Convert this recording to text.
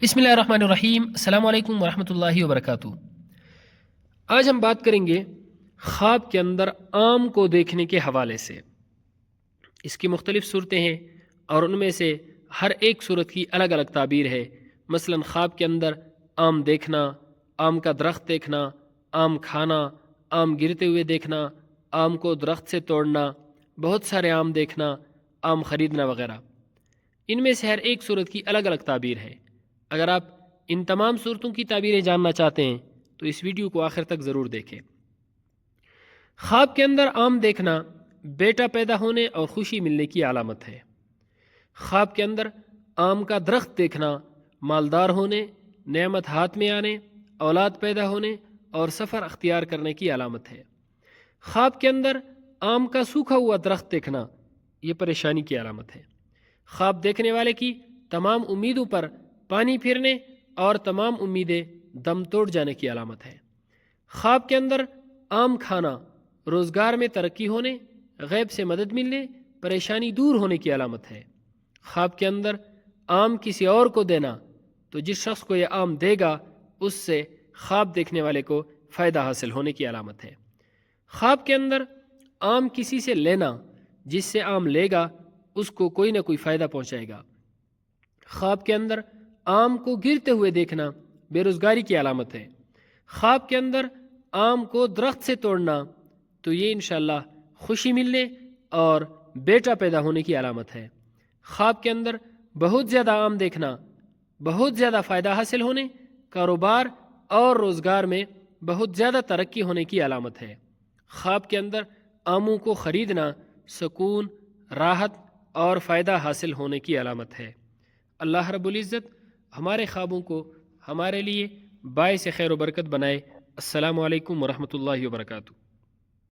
بسم اللہ الرحمن الرحیم۔ السلام علیکم ورحمۃ اللہ وبرکاتہ۔ آج ہم بات کریں گے خواب کے اندر آم کو دیکھنے کے حوالے سے۔ اس کی مختلف صورتیں ہیں اور ان میں سے ہر ایک صورت کی الگ الگ تعبیر ہے۔ مثلا خواب کے اندر آم دیکھنا، آم کا درخت دیکھنا، آم کھانا، آم گرتے ہوئے دیکھنا، آم کو درخت سے توڑنا، بہت سارے آم دیکھنا، آم خریدنا وغیرہ۔ ان میں سے ہر ایک صورت کی الگ الگ تعبیر ہے۔ اگر آپ ان تمام صورتوں کی تعبیریں جاننا چاہتے ہیں تو اس ویڈیو کو آخر تک ضرور دیکھیں۔ خواب کے اندر آم دیکھنا بیٹا پیدا ہونے اور خوشی ملنے کی علامت ہے۔ خواب کے اندر آم کا درخت دیکھنا مالدار ہونے، نعمت ہاتھ میں آنے، اولاد پیدا ہونے اور سفر اختیار کرنے کی علامت ہے۔ خواب کے اندر آم کا سوکھا ہوا درخت دیکھنا یہ پریشانی کی علامت ہے۔ خواب دیکھنے والے کی تمام امیدوں پر پانی پھرنے اور تمام امیدیں دم توڑ جانے کی علامت ہے۔ خواب کے اندر آم کھانا روزگار میں ترقی ہونے، غیب سے مدد ملنے، پریشانی دور ہونے کی علامت ہے۔ خواب کے اندر آم کسی اور کو دینا تو جس شخص کو یہ آم دے گا اس سے خواب دیکھنے والے کو فائدہ حاصل ہونے کی علامت ہے۔ خواب کے اندر آم کسی سے لینا، جس سے آم لے گا اس کو کوئی نہ کوئی فائدہ پہنچائے گا۔ خواب کے اندر آم کو گرتے ہوئے دیکھنا بے روزگاری کی علامت ہے۔ خواب کے اندر آم کو درخت سے توڑنا تو یہ انشاءاللہ خوشی ملنے اور بیٹا پیدا ہونے کی علامت ہے۔ خواب کے اندر بہت زیادہ آم دیکھنا بہت زیادہ فائدہ حاصل ہونے، کاروبار اور روزگار میں بہت زیادہ ترقی ہونے کی علامت ہے۔ خواب کے اندر آموں کو خریدنا سکون، راحت اور فائدہ حاصل ہونے کی علامت ہے۔ اللہ رب العزت ہمارے خوابوں کو ہمارے لیے باعث خیر و برکت بنائے۔ السلام علیکم ورحمۃ اللہ وبرکاتہ۔